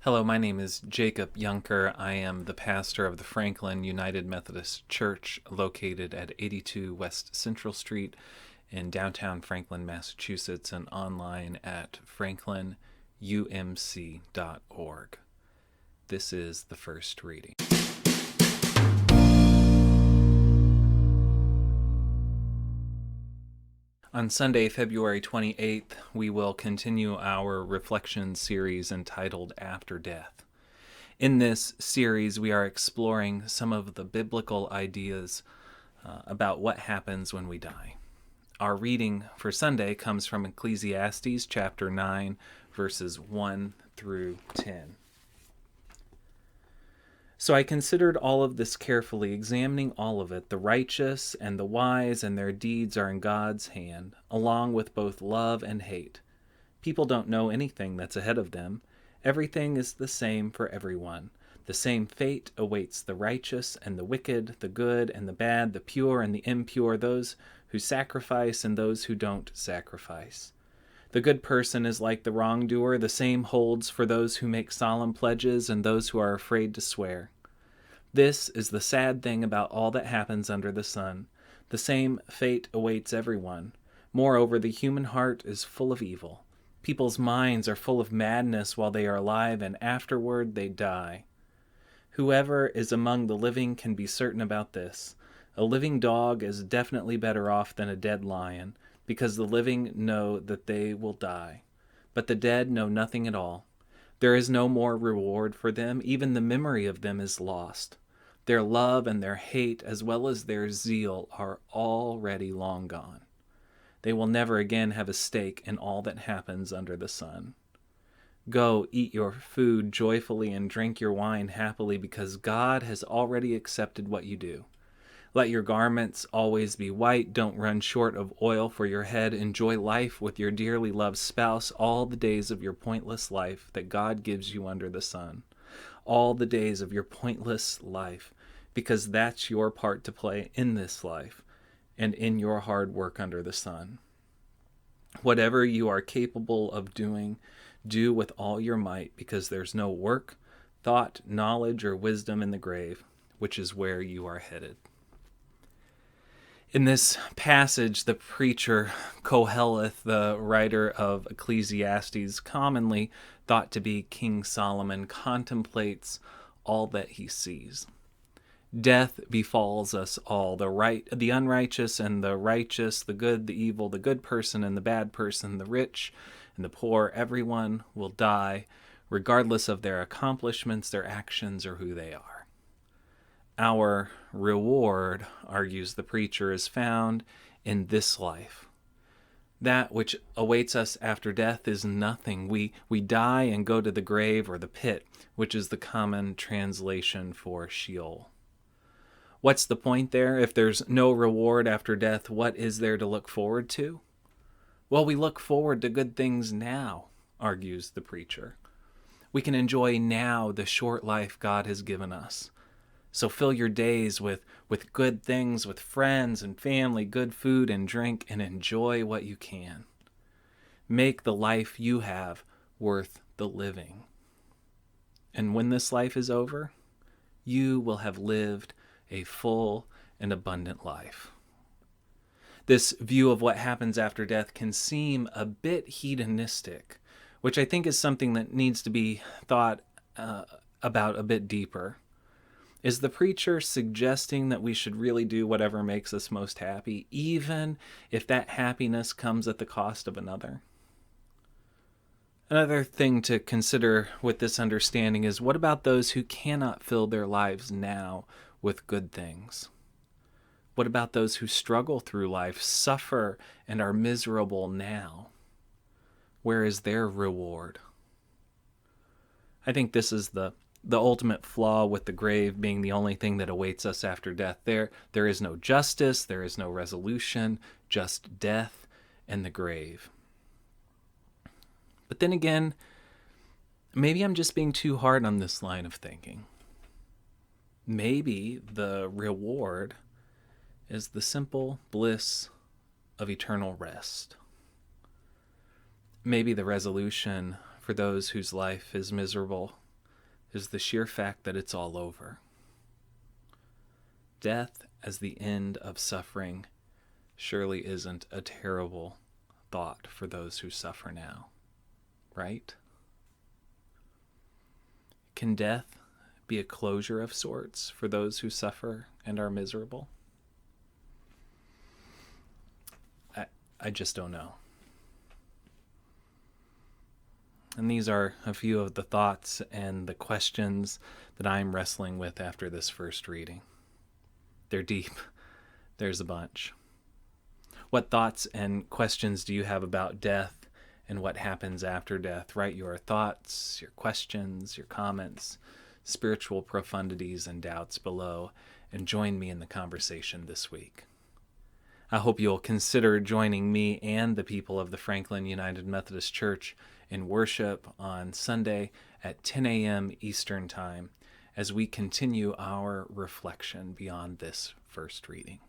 Hello, my name is Jacob Junker. I am the pastor of the Franklin United Methodist Church located at 82 West Central Street in downtown Franklin, Massachusetts, and online at franklinumc.org. This is the first reading. On Sunday, February 28th, we will continue our reflection series entitled After Death. In this series, we are exploring some of the biblical ideas about what happens when we die. Our reading for Sunday comes from Ecclesiastes chapter 9, verses 1 through 10. So I considered all of this carefully, examining all of it. The righteous and the wise and their deeds are in God's hand, along with both love and hate. People don't know anything that's ahead of them. Everything is the same for everyone. The same fate awaits the righteous and the wicked, the good and the bad, the pure and the impure, those who sacrifice and those who don't sacrifice. The good person is like the wrongdoer. The same holds for those who make solemn pledges and those who are afraid to swear. This is the sad thing about all that happens under the sun. The same fate awaits everyone. Moreover, the human heart is full of evil. People's minds are full of madness while they are alive, and afterward they die. Whoever is among the living can be certain about this. A living dog is definitely better off than a dead lion, because the living know that they will die, but the dead know nothing at all. There is no more reward for them. Even the memory of them is lost. Their love and their hate, as well as their zeal, are already long gone. They will never again have a stake in all that happens under the sun. Go, eat your food joyfully and drink your wine happily, because God has already accepted what you do. Let your garments always be white. Don't run short of oil for your head. Enjoy life with your dearly loved spouse all the days of your pointless life that God gives you under the sun. All the days of your pointless life, because that's your part to play in this life and in your hard work under the sun. Whatever you are capable of doing, do with all your might, because there's no work, thought, knowledge, or wisdom in the grave, which is where you are headed. In this passage, the preacher Koheleth, the writer of Ecclesiastes, commonly thought to be King Solomon, contemplates all that he sees. Death befalls us all, the unrighteous and the righteous, the good, the evil, the good person and the bad person, the rich and the poor. Everyone will die, regardless of their accomplishments, their actions, or who they are. Our reward, argues the preacher, is found in this life. That which awaits us after death is nothing. We die and go to the grave or the pit, which is the common translation for Sheol. What's the point there? If there's no reward after death, what is there to look forward to? Well, we look forward to good things now, argues the preacher. We can enjoy now the short life God has given us. So fill your days with good things, with friends and family, good food and drink, and enjoy what you can. Make the life you have worth the living. And when this life is over, you will have lived a full and abundant life. This view of what happens after death can seem a bit hedonistic, which I think is something that needs to be thought about a bit deeper. Is the preacher suggesting that we should really do whatever makes us most happy, even if that happiness comes at the cost of another? Another thing to consider with this understanding is, what about those who cannot fill their lives now with good things? What about those who struggle through life, suffer, and are miserable now? Where is their reward? I think this is the ultimate flaw with the grave being the only thing that awaits us after death. There is no justice, there is no resolution, just death and the grave. But then again, maybe I'm just being too hard on this line of thinking. Maybe the reward is the simple bliss of eternal rest. Maybe the resolution for those whose life is miserable is the sheer fact that it's all over. Death as the end of suffering surely isn't a terrible thought for those who suffer now, right? Can death be a closure of sorts for those who suffer and are miserable? I just don't know. And these are a few of the thoughts and the questions that I'm wrestling with after this first reading. They're deep. There's a bunch. What thoughts and questions do you have about death and what happens after death? Write your thoughts, your questions, your comments, spiritual profundities and doubts below, and join me in the conversation this week. I hope you'll consider joining me and the people of the Franklin United Methodist Church in worship on Sunday at 10 a.m. Eastern Time as we continue our reflection beyond this first reading.